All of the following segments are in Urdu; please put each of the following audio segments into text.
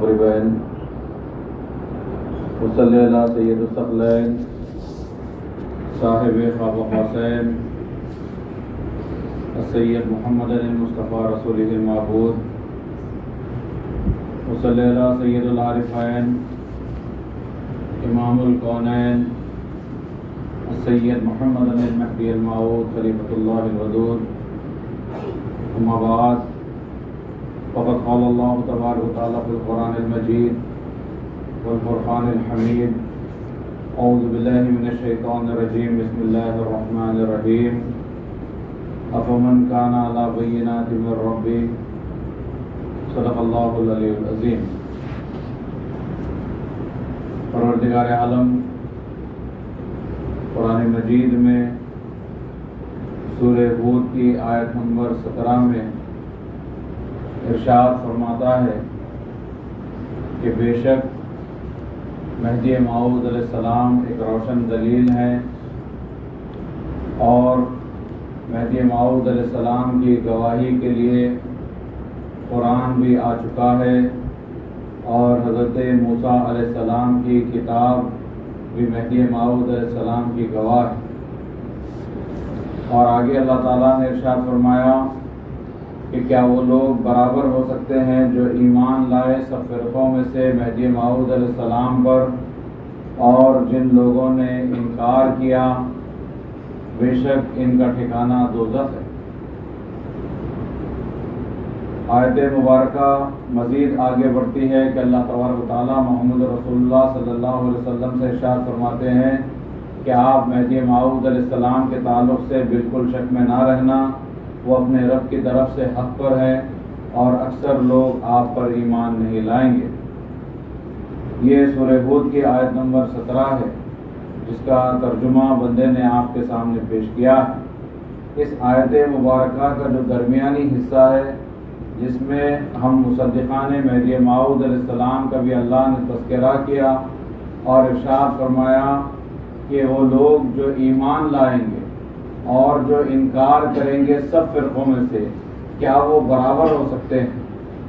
المغربین وصلی علی سید الثقلین صاحب خواب و قاسم السید محمد المصطفیٰ رسولہ المعبود وصلی علی سید العارفین امام الکونین السید محمد المہدی الموعود خلیفۃ اللہ الودود. اما بعد فقد قال اللہ تبارک و تعالی فی القرآن المجید والفرقان الحمید. اعوذ باللہ من الشیطان الرجیم. بسم اللہ الرحمن الرحیم. افمن کان علی بینات من ربہ صدق اللہ العلی العظیم. پروردگار عالم قرآن مجید میں سورہ ہود کی آیت نمبر 17 میں ارشاد فرماتا ہے کہ بے شک مہدی موعود علیہ السلام ایک روشن دلیل ہے، اور مہدی موعود علیہ السلام کی گواہی کے لیے قرآن بھی آ چکا ہے، اور حضرت موسیٰ علیہ السلام کی کتاب بھی مہدی موعود علیہ السلام کی گواہ ہے. اور آگے اللہ تعالیٰ نے ارشاد فرمایا کہ کیا وہ لوگ برابر ہو سکتے ہیں جو ایمان لائے سب فرقوں میں سے مہدی موعود علیہ السلام پر، اور جن لوگوں نے انکار کیا بے شک ان کا ٹھکانہ دوزخ ہے. آیت مبارکہ مزید آگے بڑھتی ہے کہ اللہ تبارک و تعالیٰ محمد رسول اللہ صلی اللہ علیہ وسلم سے ارشاد فرماتے ہیں کہ آپ مہدی موعود علیہ السلام کے تعلق سے بالکل شک میں نہ رہنا، وہ اپنے رب کی طرف سے حق پر ہے، اور اکثر لوگ آپ پر ایمان نہیں لائیں گے. یہ سورہ ہود کی آیت نمبر 17 ہے، جس کا ترجمہ بندے نے آپ کے سامنے پیش کیا ہے. اس آیت مبارکہ کا جو درمیانی حصہ ہے، جس میں ہم مصدقان مہدی موعود علیہ السلام کا بھی اللہ نے تذکرہ کیا اور ارشاد فرمایا کہ وہ لوگ جو ایمان لائیں گے اور جو انکار کریں گے سب فرقوں میں سے، کیا وہ برابر ہو سکتے ہیں؟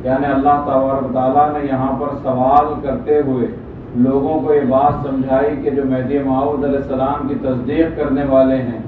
یعنی اللہ تبارک و تعالیٰ نے یہاں پر سوال کرتے ہوئے لوگوں کو یہ بات سمجھائی کہ جو مہدی موعود علیہ السلام کی تصدیق کرنے والے ہیں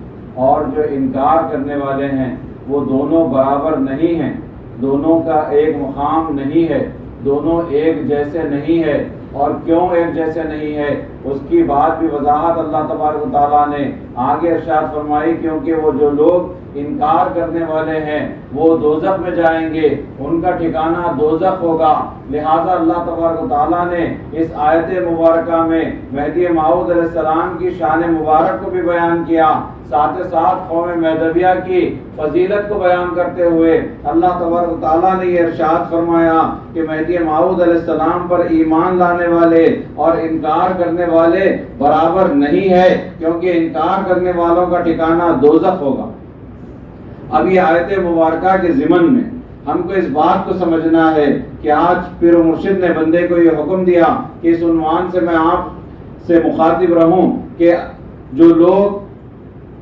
اور جو انکار کرنے والے ہیں وہ دونوں برابر نہیں ہیں، دونوں کا ایک مقام نہیں ہے، دونوں ایک جیسے نہیں ہے. اور کیوں ایک جیسے نہیں ہے اس کی بات بھی وضاحت اللہ تبارک و تعالیٰ نے آگے ارشاد فرمائی، کیونکہ وہ جو لوگ انکار کرنے والے ہیں وہ دوزخ میں جائیں گے، ان کا ٹھکانہ دوزخ ہوگا. لہذا اللہ تبارک و تعالیٰ نے اس آیت مبارکہ میں مہدی موعود علیہ السلام کی شان مبارک کو بھی بیان کیا، ساتھ ساتھ قوم مہدویہ کی فضیلت کو بیان کرتے ہوئے اللہ تبارک و تعالیٰ نے یہ ارشاد فرمایا کہ مہدی موعود علیہ السلام پر ایمان لانے والے اور انکار کرنے والے برابر نہیں ہے، کیونکہ انکار کرنے والوں کا ٹھکانہ دوزخ ہوگا. اب یہ آیت مبارکہ کے ضمن میں ہم کو اس بات کو سمجھنا ہے کہ آج پیر و مرشد نے بندے کو یہ حکم دیا کہ اس عنوان سے میں آپ سے مخاطب رہوں کہ جو لوگ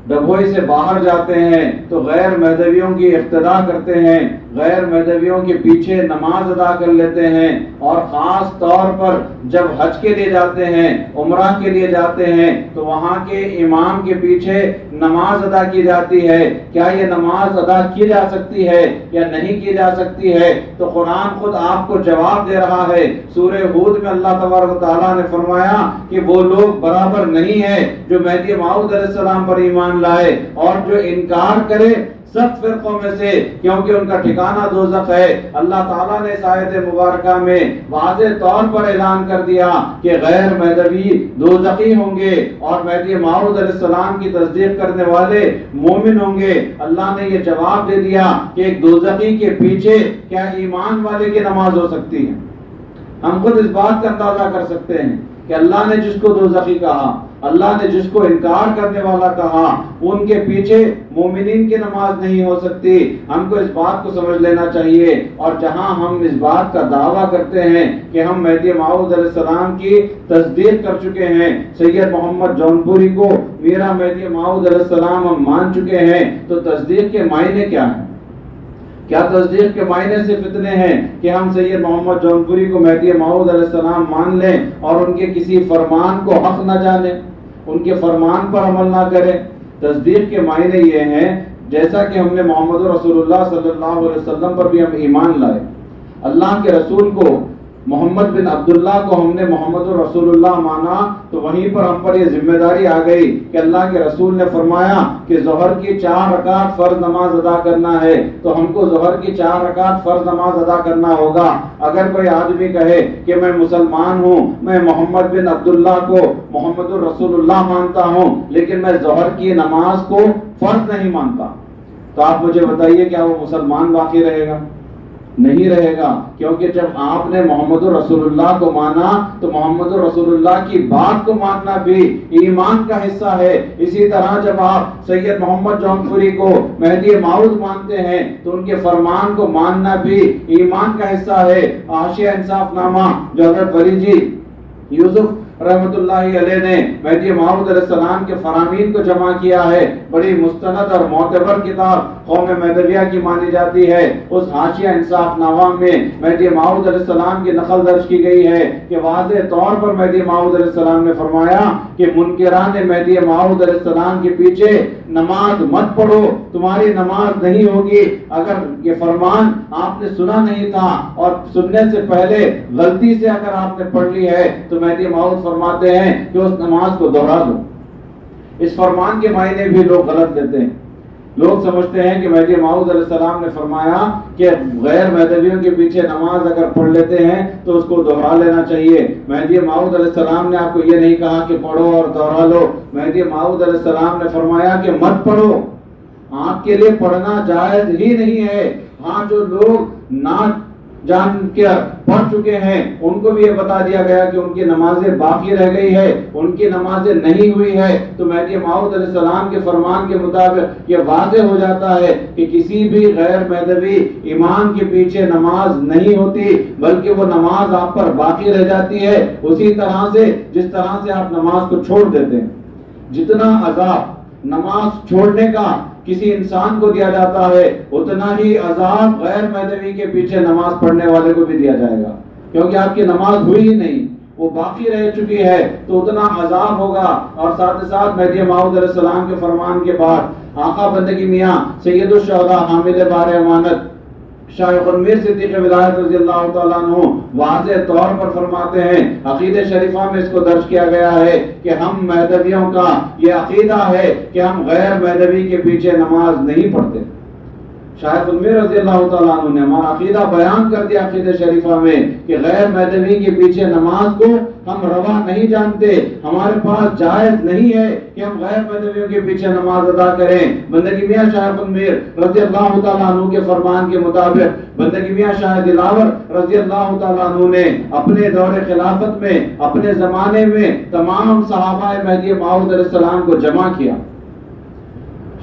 ڈبوئی سے باہر جاتے ہیں تو غیر مہدویوں کی اقتداء کرتے ہیں، غیر مہدویوں کے پیچھے نماز ادا کر لیتے ہیں، اور خاص طور پر جب حج کے لیے جاتے ہیں، عمرہ کے لیے جاتے ہیں تو وہاں کے امام کے پیچھے نماز ادا کی جاتی ہے. کیا یہ نماز ادا کی جا سکتی ہے یا نہیں کی جا سکتی ہے؟ تو قرآن خود آپ کو جواب دے رہا ہے. سورہ ہود میں اللہ تبارک و تعالیٰ نے فرمایا کہ وہ لوگ برابر نہیں ہیں جو مہدی موعود علیہ السلام پر ایمان لائے اور جو انکار کرے سب فرقوں میں سے، کیونکہ ان کا ٹھکانہ دوزخ ہے. اللہ تعالیٰ نے اس آیت مبارکہ میں واضح طور پر اعلان کر دیا کہ غیر مہدوی دوزخی ہوں گے اور مہدی موعود علیہ السلام کی تصدیق کرنے والے مومن ہوں گے. اللہ نے یہ جواب دے دیا کہ ایک دوزخی کے پیچھے کیا ایمان والے کی نماز ہو سکتی ہے؟ ہم خود اس بات کا اندازہ کر سکتے ہیں کہ اللہ نے جس کو دوزخی کہا، اللہ نے جس کو انکار کرنے والا کہا، ان کے پیچھے مومنین کی نماز نہیں ہو سکتی. ہم کو اس بات کو سمجھ لینا چاہیے. اور جہاں ہم اس بات کا دعویٰ کرتے ہیں کہ ہم مہدی موعود علیہ السلام کی تصدیق کر چکے ہیں، سید محمد جونپوری کو میرا مہدی موعود علیہ السلام ہم مان چکے ہیں، تو تصدیق کے معنی کیا ہیں؟ کیا تصدیق کے معنی صرف اتنے ہیں کہ ہم سید محمد جونپوری کو مہدی موعود علیہ السلام مان لیں اور ان کے کسی فرمان کو حق نہ جانیں، ان کے فرمان پر عمل نہ کریں؟ تصدیق کے معنی یہ ہیں جیسا کہ ہم نے محمد رسول اللہ صلی اللہ علیہ وسلم پر بھی ہم ایمان لائے، اللہ کے رسول کو محمد بن عبداللہ کو ہم نے محمد رسول اللہ مانا، تو وہیں پر ہم پر یہ ذمہ داری آ گئی کہ اللہ کے رسول نے فرمایا کہ ظہر کی 4 رکعت فرض نماز ادا کرنا ہے، تو ہم کو ظہر کی 4 رکعت فرض نماز ادا کرنا ہوگا۔ اگر کوئی آدمی کہے کہ میں مسلمان ہوں، میں محمد بن عبداللہ کو محمد رسول اللہ مانتا ہوں، لیکن میں ظہر کی نماز کو فرض نہیں مانتا، تو آپ مجھے بتائیے کیا وہ مسلمان باقی رہے گا؟ نہیں رہے گا، کیونکہ جب آپ نے محمد رسول اللہ کو مانا تو محمد رسول اللہ کی بات کو ماننا بھی ایمان کا حصہ ہے۔ اسی طرح جب آپ سید محمد جونپوری کو مہدی موعود مانتے ہیں تو ان کے فرمان کو ماننا بھی ایمان کا حصہ ہے۔ حاشیہ انصاف نامہ جو حضرت ولی جی یوسف رحمت اللہ علیہ نے مہدی موعود علیہ السلام کے فرامین کو جمع کیا ہے، بڑی مستند اور معتبر کتاب قوم مہدویہ کی مانی جاتی ہے۔ اس حاشیہ انصاف نامہ میں مہدی موعود علیہ السلام کی نقل درج کی گئی ہے کہ واضح طور پر مہدی موعود علیہ السلام نے فرمایا کہ منکران مہدی موعود علیہ السلام کے پیچھے نماز مت پڑھو، تمہاری نماز نہیں ہوگی۔ اگر یہ فرمان آپ نے سنا نہیں تھا اور سننے سے پہلے غلطی سے اگر آپ نے پڑھ لی ہے تو مہدی موعود فرماتے ہیں کہ اس نماز کو دوہرا دو۔ اس فرمان کے معنی بھی لوگ غلط لیتے ہیں، لوگ سمجھتے ہیں کہ مہدی موعود علیہ السلام نے فرمایا کہ غیر مہدویوں کے پیچھے نماز اگر پڑھ لیتے ہیں تو اس کو دوہرا لینا چاہیے۔ مہدی موعود علیہ السلام نے آپ کو یہ نہیں کہا کہ پڑھو اور دوہرا لو، مہدی موعود علیہ السلام نے فرمایا کہ مت پڑھو، آپ کے لیے پڑھنا جائز ہی نہیں ہے۔ ہاں جو لوگ نہ جان کے پڑھ چکے ہیں ان کو بھی یہ بتا دیا گیا کہ ان کی نمازیں باقی رہ گئی ہے، ان کی نمازیں نہیں ہوئی ہے، تو مہدی موعود علیہ السلام کے فرمان کے مطابق یہ واضح ہو جاتا ہے کہ کسی بھی غیر مہدوی امام کے پیچھے نماز نہیں ہوتی، بلکہ وہ نماز آپ پر باقی رہ جاتی ہے، اسی طرح سے جس طرح سے آپ نماز کو چھوڑ دیتے ہیں۔ جتنا عذاب نماز چھوڑنے کا کسی انسان کو دیا جاتا ہے اتنا ہی عذاب غیر مہدوی کے پیچھے نماز پڑھنے والے کو بھی دیا جائے گا، کیونکہ آپ کی نماز ہوئی ہی نہیں، وہ باقی رہ چکی ہے، تو اتنا عذاب ہوگا۔ اور ساتھ ہی ساتھ مہدی موعود علیہ السلام کے فرمان کے بعد آقا بندگی میاں سید الشہداء حامل بار امانت شاہ خنویر صدیق ولایت رضی اللہ تعالیٰ عنہ واضح طور پر فرماتے ہیں، عقیدہ شریفہ میں اس کو درج کیا گیا ہے کہ ہم مہدویوں کا یہ عقیدہ ہے کہ ہم غیر مہدوی کے پیچھے نماز نہیں پڑھتے۔ شاہ خنویر رضی اللہ تعالیٰ عنہ نے ہمارا عقیدہ بیان کر دیا عقیدہ شریفہ میں کہ غیر مہدوی کے پیچھے نماز کو ہم روا نہیں جانتے، ہمارے پاس جائز نہیں ہے کہ ہم غیر مہدویوں کے پیچھے نماز ادا کریں۔ بندگی میاں شاہ خنویر رضی اللہ تعالیٰ عنہ کے فرمان کے مطابق بندگی میاں شاہ دلاور رضی اللہ تعالیٰ عنہ نے اپنے دور خلافت میں اپنے زمانے میں تمام صحابہ مہدی موعود علیہ السلام کو جمع کیا۔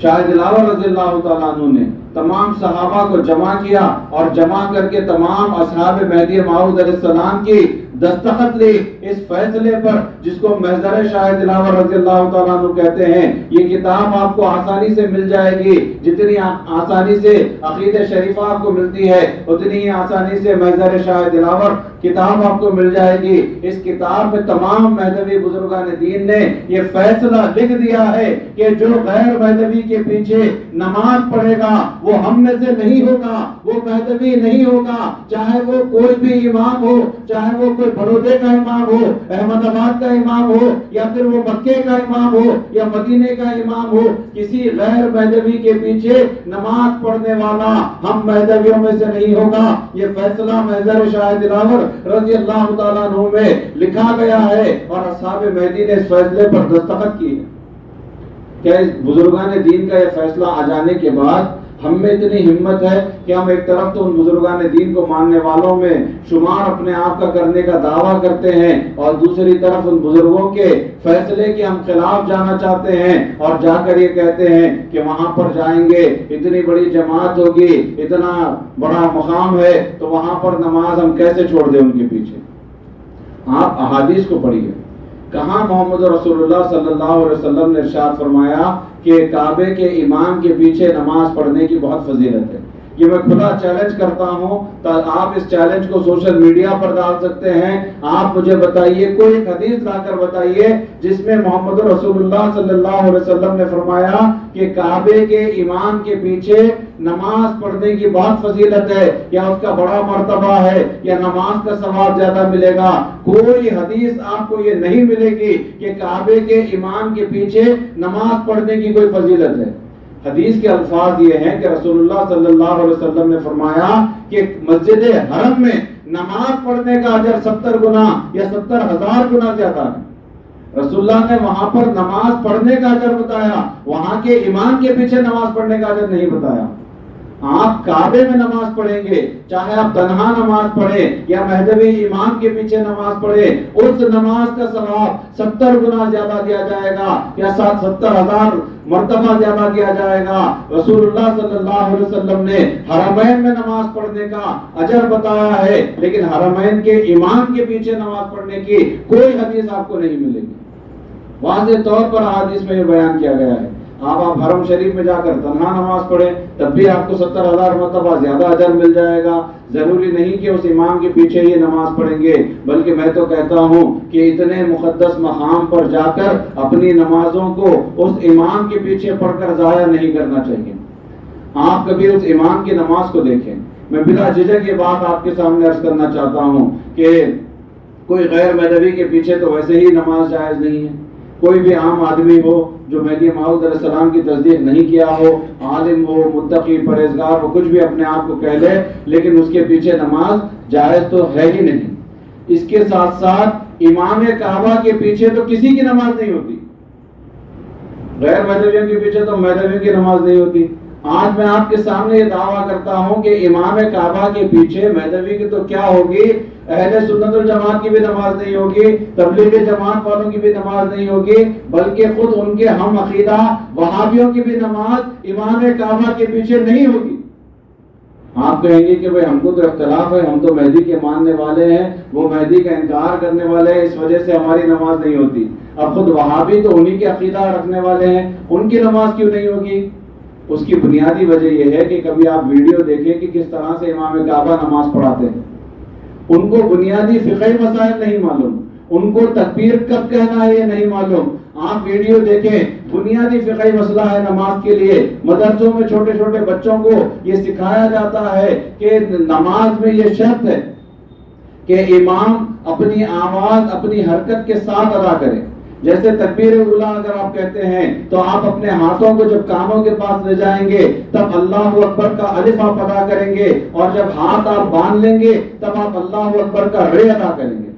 شاہ دلاور رضی اللہ تعالیٰ عنہ نے تمام صحابہ کو جمع کیا اور جمع کر کے تمام اصحاب مہدی موعود علیہ السلام کی دستخط لی اس فیصلے پر جس کو محضر شاہ دلاور رضی اللہ تعالیٰ عنہ کہتے ہیں۔ یہ کتاب آپ کو آسانی سے مل جائے گی، جتنی آسانی سے عقیدہ شریفہ آپ کو ملتی ہے اتنی ہی آسانی سے محضر شاہ دلاور کتاب آپ کو مل جائے گی۔ اس کتاب میں تمام مہدوی بزرگان دین نے یہ فیصلہ لکھ دیا ہے کہ جو غیر مہدوی کے پیچھے نماز پڑھے گا وہ ہم میں سے نہیں ہوگا، وہ مہدوی نہیں ہوگا، چاہے وہ کوئی بھی امام ہو، چاہے وہ کوئی بڑودے کا امام ہو، احمد آباد کا امام ہو، یا پھر وہ مکے کا امام ہو یا مدینے کا امام ہو، کسی غیر مہدوی کے پیچھے نماز پڑھنے والا ہم مہدویوں میں سے نہیں ہوگا۔ یہ فیصلہ محضر شاہ دلاور رضی اللہ تعالیٰ عنہ میں لکھا گیا ہے اور اصحاب مہدی نے اس فیصلے پر دستخط کی ہے۔ کیا اس بزرگان دین کا یہ فیصلہ آ جانے کے بعد ہم میں اتنی ہمت ہے کہ ہم ایک طرف تو ان بزرگان دین کو ماننے والوں میں شمار اپنے آپ کا کرنے کا دعویٰ کرتے ہیں اور دوسری طرف ان بزرگوں کے فیصلے کے ہم خلاف جانا چاہتے ہیں اور جا کر یہ کہتے ہیں کہ وہاں پر جائیں گے، اتنی بڑی جماعت ہوگی، اتنا بڑا مقام ہے، تو وہاں پر نماز ہم کیسے چھوڑ دیں ان کے پیچھے؟ آپ احادیث کو پڑھیے، کہاں محمد رسول اللہ صلی اللہ علیہ وسلم نے ارشاد فرمایا کہ کعبے کے امام کے پیچھے نماز پڑھنے کی بہت فضیلت ہے۔ یہ میں کھلا چیلنج کرتا ہوں، آپ اس چیلنج کو سوشل میڈیا پر ڈال سکتے ہیں۔ آپ مجھے بتائیے، کوئی حدیث لا کر بتائیے جس میں محمد رسول اللہ صلی اللہ علیہ وسلم نے فرمایا کہ کعبے کے امام کے پیچھے نماز پڑھنے کی بہت فضیلت ہے، یا اس کا بڑا مرتبہ ہے، یا نماز کا ثواب زیادہ ملے گا۔ کوئی حدیث آپ کو یہ نہیں ملے گی کہ کعبے کے امام کے پیچھے نماز پڑھنے کی کوئی فضیلت ہے۔ حدیث کے الفاظ یہ ہیں کہ رسول اللہ صلی اللہ علیہ وسلم نے فرمایا کہ مسجد حرم میں نماز پڑھنے کا اجر 70 گنا یا 70,000 گنا زیادہ ہے۔ رسول اللہ نے وہاں پر نماز پڑھنے کا اجر بتایا، وہاں کے امام کے پیچھے نماز پڑھنے کا اجر نہیں بتایا۔ آپ کعبے میں نماز پڑھیں گے، چاہے آپ تنہا نماز پڑھیں یا مہدوی امام کے پیچھے نماز پڑھیں، اس نماز کا ثواب 70 گنا زیادہ دیا جائے گا یا 70,000 مرتبہ زیادہ دیا جائے گا۔ رسول اللہ صلی اللہ علیہ وسلم نے حرمین میں نماز پڑھنے کا اجر بتایا ہے، لیکن حرمین کے امام کے پیچھے نماز پڑھنے کی کوئی حدیث آپ کو نہیں ملے گی۔ واضح طور پر حدیث میں یہ بیان کیا گیا ہے۔ آپ حرم شریف میں جا کر تنہا نماز پڑھیں تب بھی آپ کو 70,000 مرتبہ زیادہ اجر مل جائے گا۔ ضروری نہیں کہ اس امام کے پیچھے ہی نماز پڑھیں گے، بلکہ میں تو کہتا ہوں کہ اتنے مقدس مقام پر جا کر اپنی نمازوں کو اس امام کے پیچھے پڑھ کر ضائع نہیں کرنا چاہیے۔ آپ کبھی اس امام کی نماز کو دیکھیں۔ میں بلا جھجک یہ بات آپ کے سامنے عرض کرنا چاہتا ہوں کہ کوئی غیر مذہبی کے پیچھے تو ویسے ہی نماز جائز نہیں ہے۔ کوئی بھی عام آدمی ہو جو مہدی موعود علیہ السلام کی تصدیق نہیں کیا ہو، عالم ہو، متقی، پرہیزگار ہو، کچھ بھی اپنے آپ کو کہہ لے، لیکن اس کے پیچھے نماز جائز تو ہے ہی نہیں۔ اس کے ساتھ ساتھ امام کعبہ کے پیچھے تو کسی کی نماز نہیں ہوتی، غیر مذہبیوں کے پیچھے تو مذہبیوں کی نماز نہیں ہوتی۔ آج میں آپ کے سامنے یہ دعویٰ کرتا ہوں کہ امام کعبہ کے پیچھے مذہبی کی تو کیا ہوگی، اہل سنت الجماعت کی بھی نماز نہیں ہوگی، تبلیغ جماعت والوں کی بھی نماز نہیں ہوگی، بلکہ خود ان کے ہم عقیدہ وہابیوں کی بھی نماز امام کعبہ کے پیچھے نہیں ہوگی۔ آپ کہیں گے کہ بھئی ہم کو تو اختلاف ہے، ہم تو مہدی کے ماننے والے ہیں، وہ مہدی کا انکار کرنے والے ہیں، اس وجہ سے ہماری نماز نہیں ہوتی۔ اب خود وہابی تو انہی کے عقیدہ رکھنے والے ہیں، ان کی نماز کیوں نہیں ہوگی؟ اس کی بنیادی وجہ یہ ہے کہ کبھی آپ ویڈیو دیکھیں کہ کس طرح سے امام کعبہ نماز پڑھاتے ہیں۔ ان کو بنیادی فقہی مسائل نہیں معلوم، ان کو تکبیر کب کہنا ہے یہ نہیں معلوم۔ آپ ویڈیو دیکھیں، بنیادی فقہی مسئلہ ہے نماز کے لیے۔ مدرسوں میں چھوٹے چھوٹے بچوں کو یہ سکھایا جاتا ہے کہ نماز میں یہ شرط ہے کہ امام اپنی آواز اپنی حرکت کے ساتھ ادا کرے۔ جیسے تکبیر اولیٰ اگر آپ کہتے ہیں تو آپ اپنے ہاتھوں کو جب کانوں کے پاس لے جائیں گے تب اللہ اکبر کا الف آپ ادا کریں گے، اور جب ہاتھ آپ باندھ لیں گے تب آپ اللہ اکبر کا رے ادا کریں گے۔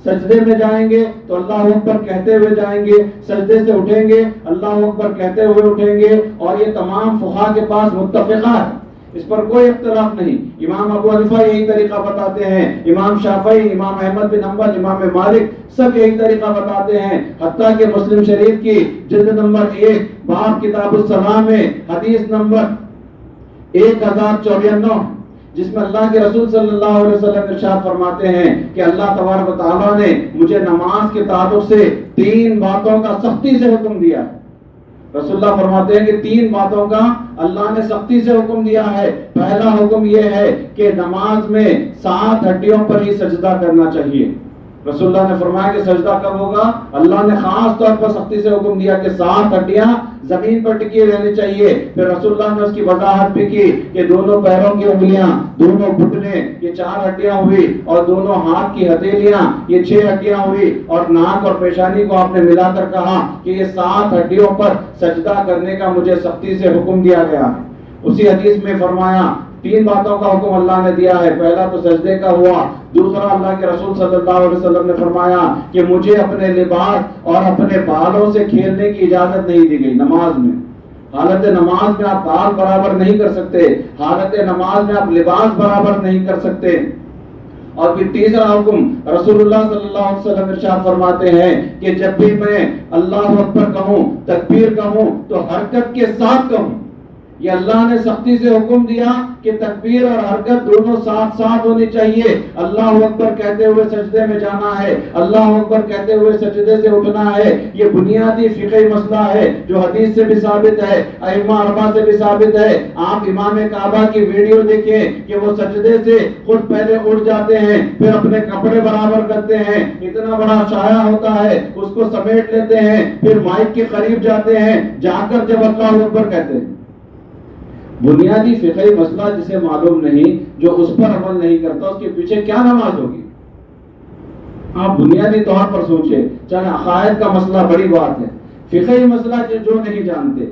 سجدے میں جائیں گے تو اللہ اکبر کہتے ہوئے جائیں گے، سجدے سے اٹھیں گے اللہ اکبر کہتے ہوئے اٹھیں گے، اور یہ تمام فقہا کے پاس متفقہ ہے، اس پر کوئی اختلاف نہیں۔ امام ابو حنیفہ یہی طریقہ بتاتے ہیں، امام شافعی، امام احمد بن حنبل، امام مالک سب یہی طریقہ بتاتے ہیں۔ حتیٰ کہ مسلم شریف کی جلد نمبر 1 باب کتاب الصلاۃ میں حدیث نمبر 1094 جس میں اللہ کے رسول صلی اللہ علیہ وسلم ارشاد فرماتے ہیں کہ اللہ تبارک و تعالیٰ نے مجھے نماز کے تعلق سے 3 باتوں کا سختی سے حکم دیا ہے۔ رسول اللہ فرماتے ہیں کہ 3 باتوں کا اللہ نے سختی سے حکم دیا ہے۔ پہلا حکم یہ ہے کہ نماز میں 7 ہڈیوں پر ہی سجدہ کرنا چاہیے۔ رسول اللہ نے فرمایا کہ سجدہ کب ہوگا؟ اللہ نے خاص طور پر سختی سے حکم دیا کہ 7 ہڈیاں زمین پر ٹکی رہنی چاہیے۔ پھر رسول اللہ نے اس کی وضاحت بھی کی کہ دونوں پیروں کی انگلیاں، دونوں گھٹنے یہ 4 ہڈیاں ہوئی، اور دونوں ہاتھ کی ہتھیلیاں یہ 6 ہڈیاں ہوئی، اور ناک اور پیشانی کو آپ نے ملا کر کہا کہ یہ 7 ہڈیوں پر سجدہ کرنے کا مجھے سختی سے حکم دیا گیا ہے۔ اسی حدیث میں فرمایا 3 باتوں کا حکم اللہ نے دیا ہے۔ پہلا تو سجدے کا ہوا، دوسرا اللہ کے رسول صلی اللہ علیہ وسلم نے فرمایا کہ مجھے اپنے لباس اور اپنے بالوں سے کھیلنے کی اجازت نہیں دی گئی نماز میں۔ حالت نماز میں آپ بال برابر نہیں کر سکتے، حالت نماز میں آپ لباس برابر نہیں کر سکتے۔ اور پھر تیسرا حکم رسول اللہ صلی اللہ علیہ وسلم ارشاد فرماتے ہیں کہ جب بھی میں اللہ اکبر کہوں، تکبیر کہوں تو حرکت کے ساتھ کہوں۔ یہ اللہ نے سختی سے حکم دیا کہ تکبیر اور حرکت دونوں ساتھ ساتھ ہونی چاہیے. اللہ اکبر کہتے ہوئے سجدے میں جانا ہے, اللہ اکبر کہتے ہوئے سجدے سے اٹھنا ہے. یہ بنیادی فقہی مسئلہ ہے جو حدیث سے بھی ثابت ہے, ائمہ اربعہ سے بھی ثابت ہے. آپ امام کعبہ کی ویڈیو دیکھیں کہ وہ سجدے سے خود پہلے اٹھ جاتے ہیں, پھر اپنے کپڑے برابر کرتے ہیں, اتنا بڑا سایہ ہوتا ہے اس کو سمیٹ لیتے ہیں, پھر مائک کے قریب جاتے ہیں, جا کر جب اللہ اکبر کہتے ہیں. بنیادی فقہی مسئلہ جسے معلوم نہیں, جو اس پر عمل نہیں کرتا, اس کے پیچھے کیا نماز ہوگی؟ آپ بنیادی طور پر سوچیں. چاہے عقائد کا مسئلہ بڑی بات ہے, فقہی مسئلہ جو نہیں جانتے,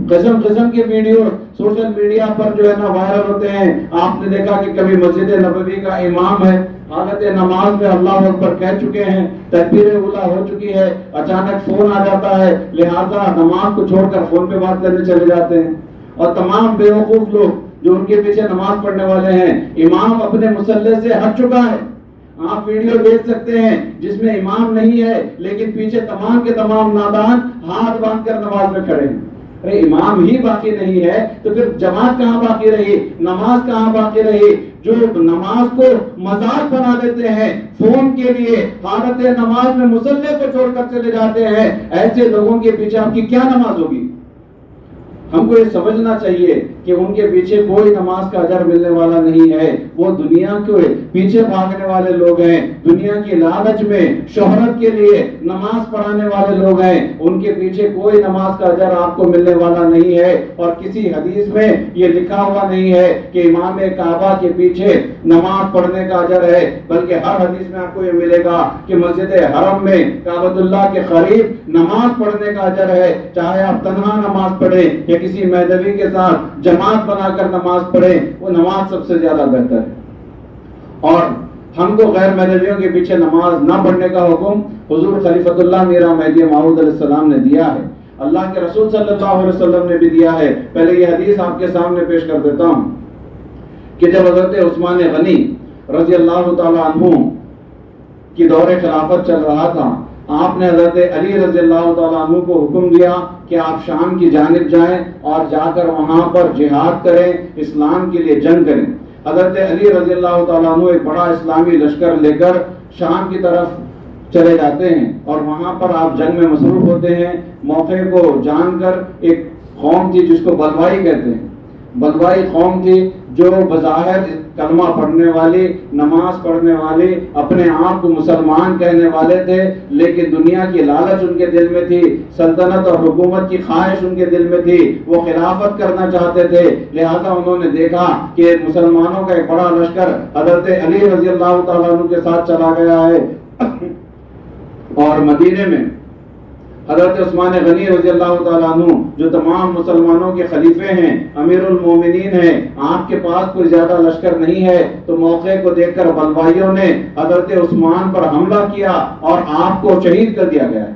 قسم قسم کے ویڈیو سوشل میڈیا پر جو ہے نا وائرل ہوتے ہیں. آپ نے دیکھا کہ کبھی مسجد نبوی کا امام ہے, حالت نماز میں اللہ اکبر کہہ چکے ہیں, تکبیر اولیٰ ہو چکی ہے, اچانک فون آ جاتا ہے, لہذا نماز کو چھوڑ کر فون پہ بات کرنے چلے جاتے ہیں. اور تمام بیوقوف لوگ جو ان کے پیچھے نماز پڑھنے والے ہیں, امام اپنے مصلی سے ہٹ چکا ہے. آپ ویڈیو دیکھ سکتے ہیں جس میں امام نہیں ہے لیکن پیچھے تمام کے تمام نادان ہاتھ باندھ کر نماز میں کھڑے ہیں. ارے امام ہی باقی نہیں ہے تو پھر جماعت کہاں باقی رہی, نماز کہاں باقی رہی؟ جو نماز کو مذاق بنا دیتے ہیں فون کے لیے, حالت نماز میں مصلی کو چھوڑ کر چلے جاتے ہیں, ایسے لوگوں کے پیچھے آپ کی کیا نماز ہوگی؟ ہم کو یہ سمجھنا چاہیے کہ ان کے پیچھے کوئی نماز کا اجر ملنے والا نہیں ہے. وہ دنیا کے پیچھے بھاگنے والے لوگ ہیں, دنیا کی لالچ میں شہرت کے لیے نماز پڑھانے والے لوگ ہیں. ان کے پیچھے کوئی نماز کا اجر آپ کو ملنے والا نہیں ہے. اور کسی حدیث میں یہ لکھا ہوا نہیں ہے کہ امام کعبہ کے پیچھے نماز پڑھنے کا اجر ہے, بلکہ ہر حدیث میں آپ کو یہ ملے گا کہ مسجد حرم میں کعبۃ اللہ کے قریب نماز پڑھنے کا اجر ہے. چاہے آپ تنہا نماز پڑھیں کسی مہدوی کے ساتھ جماعت بنا کر نماز پڑھے, وہ نماز سب سے زیادہ بہتر ہے. اور ہم کو غیر مہدویوں کے پیچھے نماز نہ پڑھنے کا حکم حضور خلیفۃ اللہ میرا مہدی موعود علیہ السلام نے دیا ہے, اللہ کے رسول صلی اللہ علیہ وسلم نے بھی دیا ہے. پہلے یہ حدیث آپ کے سامنے پیش کر دیتا ہوں کہ جب حضرت عثمان غنی رضی اللہ تعالی عنہ کی دور خلافت چل رہا تھا, آپ نے حضرت علی رضی اللہ تعالیٰ عنہ کو حکم دیا کہ آپ شام کی جانب جائیں اور جا کر وہاں پر جہاد کریں, اسلام کے لیے جنگ کریں. حضرت علی رضی اللہ تعالیٰ عنہ ایک بڑا اسلامی لشکر لے کر شام کی طرف چلے جاتے ہیں اور وہاں پر آپ جنگ میں مصروف ہوتے ہیں. موقع کو جان کر ایک قوم تھی جس کو بلوائی کہتے ہیں, بلوائی قوم تھی جو بظاہر کلمہ پڑھنے والے, نماز پڑھنے والے, اپنے آپ کو مسلمان کہنے والے تھے, لیکن دنیا کی لالچ ان کے دل میں تھی, سلطنت اور حکومت کی خواہش ان کے دل میں تھی, وہ خلافت کرنا چاہتے تھے. لہذا انہوں نے دیکھا کہ مسلمانوں کا ایک بڑا لشکر حضرت علی رضی اللہ تعالیٰ عنہ کے ساتھ چلا گیا ہے اور مدینے میں حضرت عثمان غنی رضی اللہ تعالیٰ عنہ جو تمام مسلمانوں کے خلیفے ہیں, امیر المومنین ہیں, آپ کے پاس کوئی زیادہ لشکر نہیں ہے. تو موقع کو دیکھ کر بلوائیوں نے حضرت عثمان پر حملہ کیا اور آپ کو شہید کر دیا گیا ہے.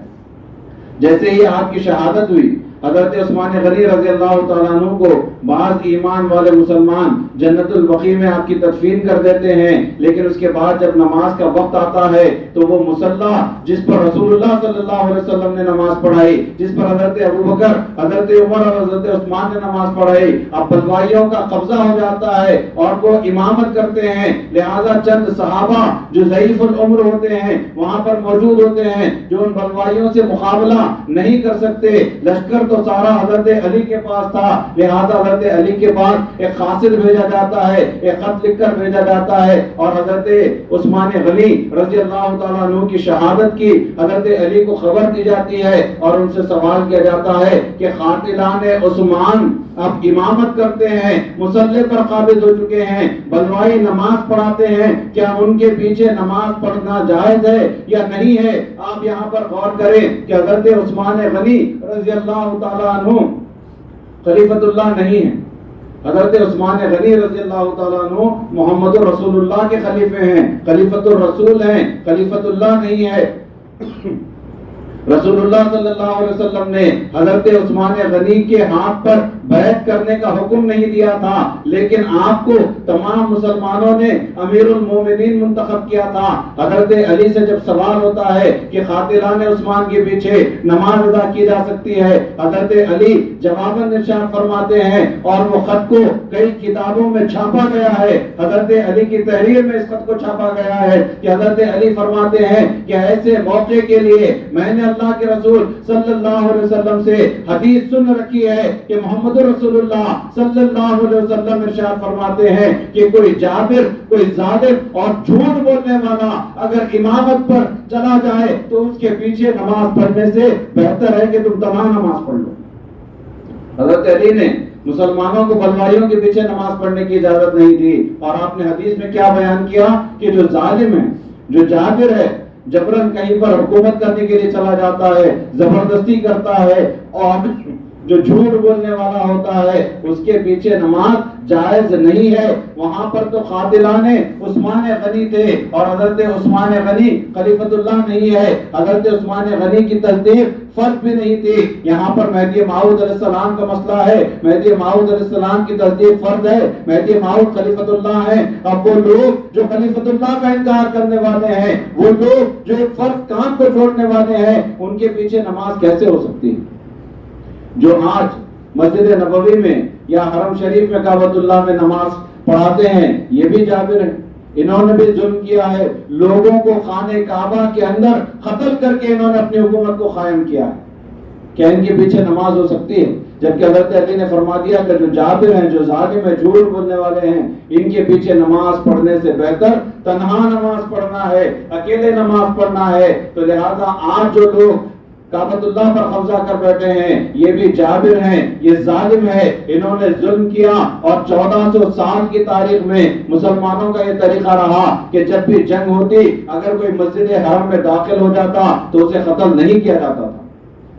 جیسے ہی آپ کی شہادت ہوئی, حضرت عثمان غنی رضی اللہ تعالیٰ عنہ کو بعض ایمان والے مسلمان جنت البقیع میں آپ کی تدفین کر دیتے ہیں, لیکن اس کے بعد جب نماز کا وقت آتا ہے تو وہ مصلی جس پر رسول اللہ صلی اللہ علیہ وسلم نے نماز پڑھائی, جس پر حضرت ابوبکر, حضرت عمر اور حضرت عثمان نے نماز پڑھائی, اب بلوائیوں کا قبضہ ہو جاتا ہے اور وہ امامت کرتے ہیں. لہذا چند صحابہ جو ضعیف العمر ہوتے ہیں وہاں پر موجود ہوتے ہیں, جو ان بلوائیوں سے مقابلہ نہیں کر سکتے. لشکر تو سارا حضرت علی کے پاس تھا, لہذا حضرت علی کے پاس ایک قاصد بھیجا جاتا ہے, ایک خط لکھ کر بھیجا جاتا ہے اور حضرت عثمان غنی رضی اللہ تعالیٰ عنہ کی شہادت کی حضرت علی کو خبر دی جاتی ہے اور ان سے سوال کیا جاتا ہے کہ قاتلان عثمان اب امامت کرتے ہیں, مصلی پر قابض ہو چکے ہیں, بلوائی نماز پڑھاتے ہیں, کیا ان کے پیچھے نماز پڑھنا جائز ہے یا نہیں ہے؟ آپ یہاں پر غور کریں کہ حضرت عثمان غنی رضی اللہ تعالیٰ عنہ خلیفۃ اللہ نہیں ہے. حضرت عثمان غنی رضی اللہ تعالیٰ عنہ محمد رسول اللہ کے خلیفے ہیں, خلیفۃ الرسول ہیں, خلیفۃ اللہ نہیں ہے. رسول اللہ صلی اللہ علیہ وسلم نے حضرت عثمان غنی کے ہاتھ پر بیعت کرنے کا حکم نہیں دیا تھا، لیکن آپ کو تمام مسلمانوں نے امیر المومنین منتخب کیا تھا۔ حضرت علی سے جب سوال ہوتا ہے کہ قاتلان عثمان کے پیچھے نماز ادا کی جا سکتی ہے، حضرت علی جواباً ارشاد فرماتے ہیں، اور وہ خط کو کئی کتابوں میں چھاپا گیا ہے، حضرت علی کی تحریر میں اس خط کو چھاپا گیا ہے کہ حضرت علی فرماتے ہیں کہ ایسے موقع کے لیے میں نے اللہ کے رسول صلی اللہ علیہ وسلم سے حدیث سن رکھی ہے کہ محمد رسول اللہ صلی اللہ علیہ وسلم ارشاد فرماتے ہیں کہ کوئی جابر، کوئی ظالم اور جھوٹ بولنے والا اگر امامت پر چلا جائے تو اس کے پیچھے نماز پڑھنے سے بہتر ہے کہ تم تنہا نماز پڑھ لو۔ حضرت علی نے مسلمانوں کو بلوائیوں کے پیچھے نماز پڑھنے کی اجازت نہیں دی، اور آپ نے حدیث میں کیا بیان کیا کہ جو ظالم ہے، جو جابر ہے، جبرن کہیں پر حکومت کرنے کے لیے چلا جاتا ہے، زبردستی کرتا ہے، اور جو جھوٹ بولنے والا ہوتا ہے اس کے پیچھے نماز جائز نہیں ہے۔ وہاں پر تو قاتلان عثمان غنی تھے، اور حضرت عثمان غنی خلیفۃ اللہ نہیں ہے، حضرت عثمان غنی کی تصدیق فرض بھی نہیں تھی۔ یہاں پر مہدی موعود علیہ السلام کا مسئلہ ہے، مہدی موعود علیہ السلام کی تصدیق فرض ہے، مہدی موعود خلیفۃ اللہ ہے۔ اب وہ لوگ جو خلیفۃ اللہ کا انکار کرنے والے ہیں، وہ لوگ جو ایک فرض کام کو چھوڑنے والے ہیں، ان کے پیچھے نماز کیسے ہو سکتی ہے؟ جو آج مسجد نبوی میں یا حرم شریف میں کعبۃ اللہ میں نماز پڑھاتے ہیں، یہ بھی جابر ہیں، انہوں نے بھی ظلم کیا ہے، لوگوں کو خانہ کعبہ کے اندر قتل کر کے انہوں نے اپنی حکومت کو قائم کیا ہے۔ کیا ان کے پیچھے نماز ہو سکتی ہے؟ جبکہ حضرت علی نے فرما دیا کہ جو جابر ہیں، جو ظالم ہیں، جھوٹ بولنے والے ہیں، ان کے پیچھے نماز پڑھنے سے بہتر تنہا نماز پڑھنا ہے، اکیلے نماز پڑھنا ہے۔ تو لہذا آج جو لوگ کعبۃ اللہ پر قبضہ کر بیٹھے ہیں، یہ بھی جابر ہیں، یہ ظالم ہے، انہوں نے ظلم کیا۔ اور 1400 سال کی تاریخ میں مسلمانوں کا یہ طریقہ رہا کہ جب بھی جنگ ہوتی، اگر کوئی مسجد حرم میں داخل ہو جاتا تو اسے قتل نہیں کیا جاتا تھا،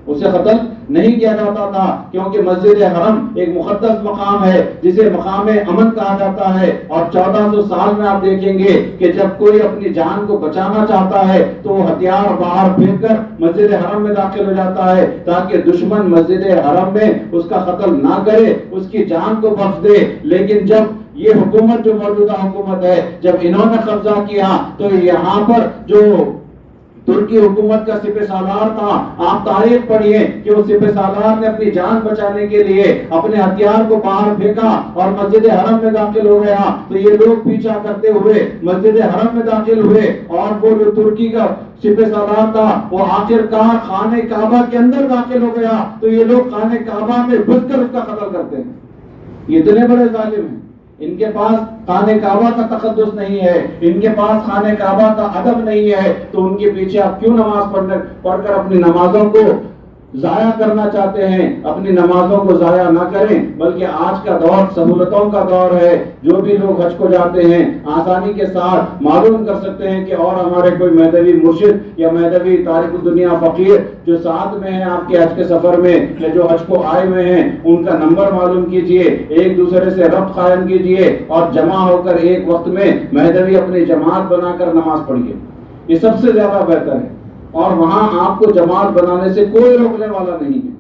اسے قتل نہیں کیا جاتا تھا، کیونکہ مسجد حرم ایک مقدس مقام ہے جسے مقام امن کہا جاتا ہے۔ اور 1400 سال میں آپ دیکھیں گے کہ جب کوئی اپنی جان کو بچانا چاہتا ہے تو وہ ہتھیار باہر پھینک کر مسجد حرم میں داخل ہو جاتا ہے، تاکہ دشمن مسجد حرم میں اس کا قتل نہ کرے، اس کی جان کو بخش دے۔ لیکن جب یہ حکومت، جو موجودہ حکومت ہے، جب انہوں نے قبضہ کیا تو یہاں پر جو ترکی حکومت کا سپہ سالار تھا، آپ تاریخ پڑھیے کہ اس سپہ سالار نے اپنی جان بچانے کے لیے اپنے ہتھیار کو باہر پھینکا اور مسجد حرم میں داخل ہو گیا، تو یہ لوگ پیچھا کرتے ہوئے مسجد حرم میں داخل ہوئے، اور وہ جو ترکی کا سپہ سالار تھا وہ آخرکار خانہ کعبہ کے اندر داخل ہو گیا، تو یہ لوگ خانہ کعبہ میں گھس کر اس کا قتل کرتے ہیں۔ یہ اتنے بڑے ظالم ہیں، ان کے پاس خانہ کعبہ کا تقدس نہیں ہے، ان کے پاس خانہ کعبہ کا ادب نہیں ہے، تو ان کے پیچھے آپ کیوں نماز پڑھ کر اپنی نمازوں کو ضائع کرنا چاہتے ہیں؟ اپنی نمازوں کو ضائع نہ کریں، بلکہ آج کا دور سہولتوں کا دور ہے، جو بھی لوگ حج کو جاتے ہیں آسانی کے ساتھ معلوم کر سکتے ہیں کہ اور ہمارے کوئی مہدوی مرشد یا مہدوی تارک الدنیا فقیر جو ساتھ میں ہیں آپ کے حج کے سفر میں، یا جو حج کو آئے ہوئے ہیں، ان کا نمبر معلوم کیجئے، ایک دوسرے سے ربط قائم کیجئے، اور جمع ہو کر ایک وقت میں مہدوی اپنی جماعت بنا کر نماز پڑھیے، یہ سب سے زیادہ بہتر ہے۔ اور وہاں آپ کو جماعت بنانے سے کوئی روکنے والا نہیں ہے،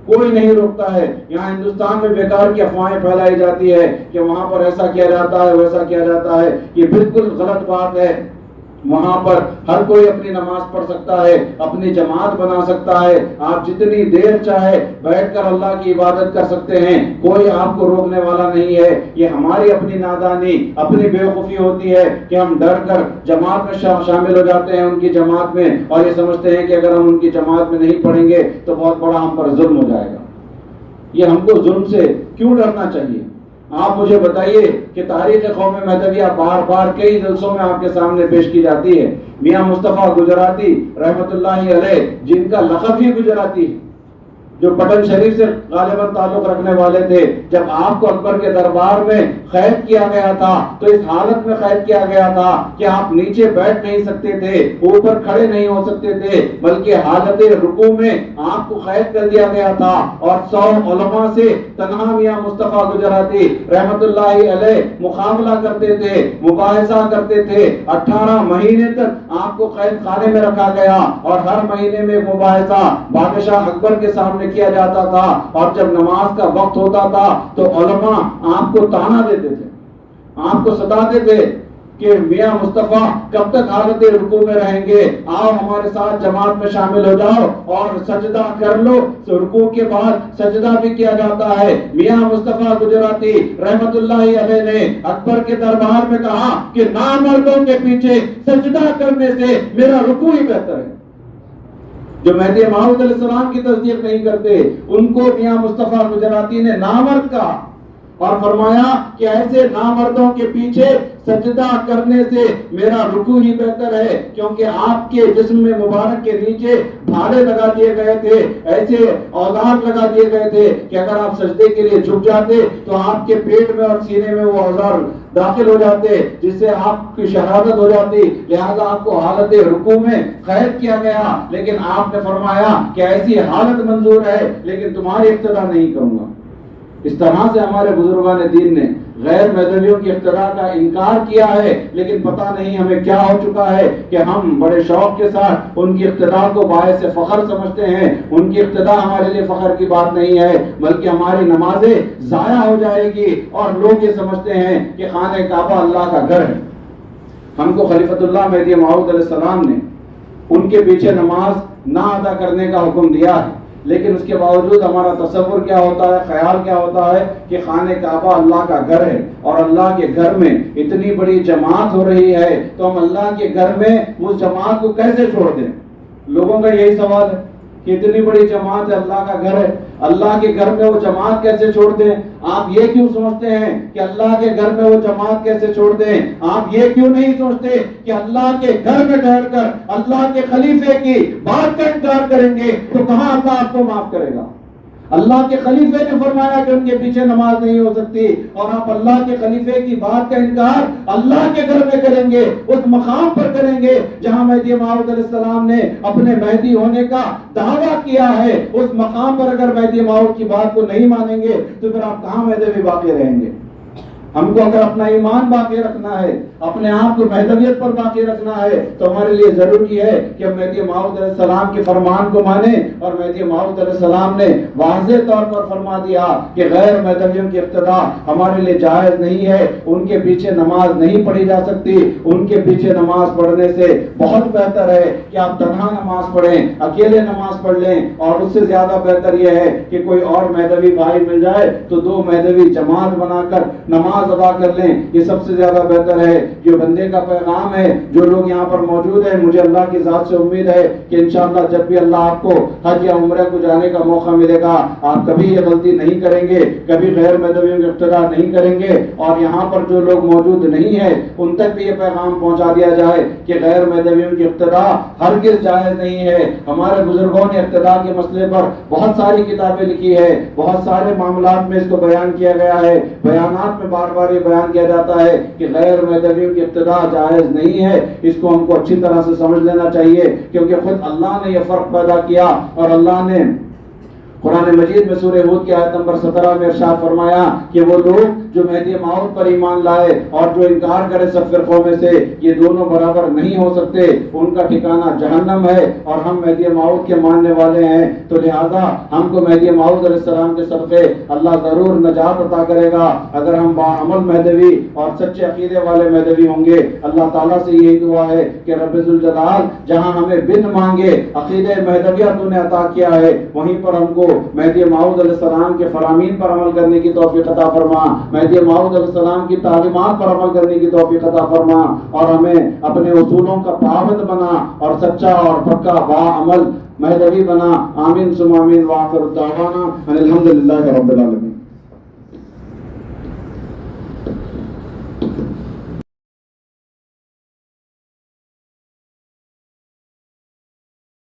کوئی نہیں روکتا ہے۔ یہاں ہندوستان میں بیکار کی افواہیں پھیلائی جاتی ہے کہ وہاں پر ایسا کیا جاتا ہے، ویسا کیا جاتا ہے، یہ بالکل غلط بات ہے۔ وہاں پر ہر کوئی اپنی نماز پڑھ سکتا ہے، اپنی جماعت بنا سکتا ہے، آپ جتنی دیر چاہے بیٹھ کر اللہ کی عبادت کر سکتے ہیں، کوئی آپ کو روکنے والا نہیں ہے۔ یہ ہماری اپنی نادانی، اپنی بے وقوفی ہوتی ہے کہ ہم ڈر کر جماعت میں شامل ہو جاتے ہیں، ان کی جماعت میں، اور یہ سمجھتے ہیں کہ اگر ہم ان کی جماعت میں نہیں پڑھیں گے تو بہت بڑا ہم پر ظلم ہو جائے گا۔ یہ ہم کو ظلم سے کیوں ڈرنا چاہیے؟ آپ مجھے بتائیے کہ تاریخ قوم مہدویہ بار بار کئی جلسوں میں آپ کے سامنے پیش کی جاتی ہے۔ میاں مصطفیٰ گجراتی رحمت اللہ علیہ، جن کا لقب ہی گجراتی ہے، جو پٹن شریف سے غالباً تعلق رکھنے والے تھے، جب آپ کو اکبر کے دربار میں قید کیا گیا تھا تو اس حالت میں قید کیا گیا تھا کہ آپ نیچے بیٹھ نہیں سکتے تھے، اوپر کھڑے نہیں ہو سکتے تھے، بلکہ حالت رکوع میں آپ کو قید کر دیا گیا تھا، اور 100 علماء سے تنہا میاں مصطفیٰ گجراتی رحمت اللہ علیہ مقابلہ کرتے تھے، مباحثہ کرتے تھے۔ 18 مہینے تک آپ کو قید خانے میں رکھا گیا، اور ہر مہینے میں مباحثہ بادشاہ اکبر کے سامنے میں کیا جاتا تھا، اور جب نماز کا وقت ہوتا تھا تو علماء آپ کو تانا دیتے تھے، آپ کو ستاتے تھے کہ میاں مصطفیٰ کب تک حالت رکوع میں رہیں گے، آؤ ہمارے ساتھ جماعت میں شامل ہو جاؤ اور سجدہ کر لو۔ رکوع کے بعد سجدہ بھی کیا جاتا ہے۔ میاں مصطفیٰ گجراتی رحمت اللہ علیہ نے اکبر کے دربار میں کہا کہ نامردوں کے پیچھے سجدہ کرنے سے میرا رکوع ہی بہتر ہے۔ جو مہدی موعود علیہ السلام کی تصدیق نہیں کرتے ان کو میاں مصطفیٰ گجراتی نے نامرد کہا، اور فرمایا کہ ایسے نامردوں کے پیچھے سجدہ کرنے سے میرا رکوع ہی بہتر ہے، کیونکہ آپ کے جسم میں مبارک کے نیچے بھالے لگا دیے گئے تھے، ایسے اوزار لگا دیے گئے تھے کہ اگر آپ سجدے کے لیے جھک جاتے تو آپ کے پیٹ میں اور سینے میں وہ اوزار داخل ہو جاتے، جس سے آپ کی شہادت ہو جاتی، لہذا آپ کو حالت رکوع میں قید کیا گیا۔ لیکن آپ نے فرمایا کہ ایسی حالت منظور ہے لیکن تمہاری اقتدا نہیں کروں گا۔ اس طرح سے ہمارے بزرگان دین نے غیر مذہبیوں کی اقتداء کا انکار کیا ہے، لیکن پتہ نہیں ہمیں کیا ہو چکا ہے کہ ہم بڑے شوق کے ساتھ ان کی اقتداء کو باعث فخر سمجھتے ہیں۔ ان کی اقتداء ہمارے لیے فخر کی بات نہیں ہے، بلکہ ہماری نمازیں ضائع ہو جائے گی اور لوگ یہ سمجھتے ہیں کہ خانہ کعبہ اللہ کا گھر ہے۔ ہم کو خلیفۃ اللہ مہدی موعود علیہ السلام نے ان کے پیچھے نماز نہ ادا کرنے کا حکم دیا ہے، لیکن اس کے باوجود ہمارا تصور کیا ہوتا ہے، خیال کیا ہوتا ہے کہ خانہ کعبہ اللہ کا گھر ہے، اور اللہ کے گھر میں اتنی بڑی جماعت ہو رہی ہے تو ہم اللہ کے گھر میں اس جماعت کو کیسے چھوڑ دیں؟ لوگوں کا یہی سوال ہے کہ اتنی بڑی جماعت ہے، اللہ کا گھر ہے، اللہ کے گھر میں وہ جماعت کیسے چھوڑ دیں؟ آپ یہ کیوں سوچتے ہیں کہ اللہ کے گھر میں وہ جماعت کیسے چھوڑ دیں؟ آپ یہ کیوں نہیں سوچتے کہ اللہ کے گھر میں ٹھہر کر اللہ کے خلیفے کی بات کا انکار کریں گے تو کہاں اللہ آپ کو معاف کرے گا؟ اللہ کے خلیفے نے فرمایا کہ ان کے پیچھے نماز نہیں ہو سکتی، اور آپ اللہ کے خلیفے کی بات کا انکار اللہ کے گھر میں کریں گے، اس مقام پر کریں گے جہاں مہدی موعود علیہ السلام نے اپنے مہدی ہونے کا دعویٰ کیا ہے۔ اس مقام پر اگر مہدی موعود کی بات کو نہیں مانیں گے تو پھر آپ کہاں مہدوی باقی رہیں گے؟ ہم کو اگر اپنا ایمان باقی رکھنا ہے، اپنے آپ کو مہدویت پر باقی رکھنا ہے، تو ہمارے لیے ضروری ہے کہ ہم مہدی موعود علیہ السلام کے فرمان کو مانیں۔ اور مہدی موعود علیہ السلام نے واضح طور پر فرما دیا کہ غیر مہدویوں کی اقتداء ہمارے لیے جائز نہیں ہے، ان کے پیچھے نماز نہیں پڑھی جا سکتی۔ ان کے پیچھے نماز پڑھنے سے بہت بہتر ہے کہ آپ تنہا نماز پڑھیں، اکیلے نماز پڑھ لیں، اور اس سے زیادہ بہتر یہ ہے کہ کوئی اور مہدوی بھائی مل جائے تو دو مہدوی جماعت بنا کر نماز ادا کر لیں، یہ سب سے زیادہ بہتر ہے۔ جو بندے کا پیغام ہے، جو لوگ یہاں پر موجود ہیں، مجھے اللہ کی ذات سے امید ہے کہ انشاءاللہ جب بھی اللہ آپ کو حج یا عمرہ کو جانے کا موقع ملے گا آپ کبھی یہ غلطی نہیں کریں گے، کبھی غیر مذہبیوں کی اقتداء نہیں کریں گے، اور یہاں پر جو لوگ موجود نہیں ہیں ان تک بھی یہ پیغام پہنچا دیا جائے کہ غیر مذہبیوں کی اقتداء ہرگز جائز نہیں ہے۔ ہمارے بزرگوں نے اقتداء کے مسئلے پر بہت ساری کتابیں لکھی ہے، بہت سارے معاملات میں اس کو بیان کیا گیا ہے، بیانات میں بار بار یہ بیان کیا جاتا ہے کہ غیر مذہبیوں کی اقتداء جائز نہیں ہے۔ اس کو ہم کو اچھی طرح سے سمجھ لینا چاہیے، کیونکہ خود اللہ نے یہ فرق پیدا کیا، اور اللہ نے قرآن مجید میں سورہ ہود کی آیت نمبر 17 میں ارشاد فرمایا کہ وہ لوگ جو مہدی موعود پر ایمان لائے اور جو انکار کرے سب فرقوں میں سے، یہ دونوں برابر نہیں ہو سکتے، ان کا ٹھکانہ جہنم ہے۔ اور ہم مہدی موعود کے ماننے والے ہیں، تو لہذا ہم کو مہدی موعود علیہ السلام کے صدقے اللہ ضرور نجات عطا کرے گا اگر ہم باعمل مہدوی اور سچے عقیدے والے مہدوی ہوں گے۔ اللہ تعالیٰ سے یہی دعا ہے کہ رب ذوالجلال جہاں ہمیں بن مانگے عقیدہ مہدویہ تو نے عطا کیا ہے، وہیں پر ہم کو مہدی موعود علیہ السلام کے فرامین پر عمل کرنے کی توفیق عطا فرما، مہدی موعود علیہ السلام کی تعلیمات پر عمل کرنے کی توفیق عطا فرما، اور ہمیں اپنے اصولوں کا پابند بنا اور سچا اور پکا باعمل مہدوی بنا۔ آمین ثم آمین، وآخر دعوانا ان الحمد للہ رب العالمین۔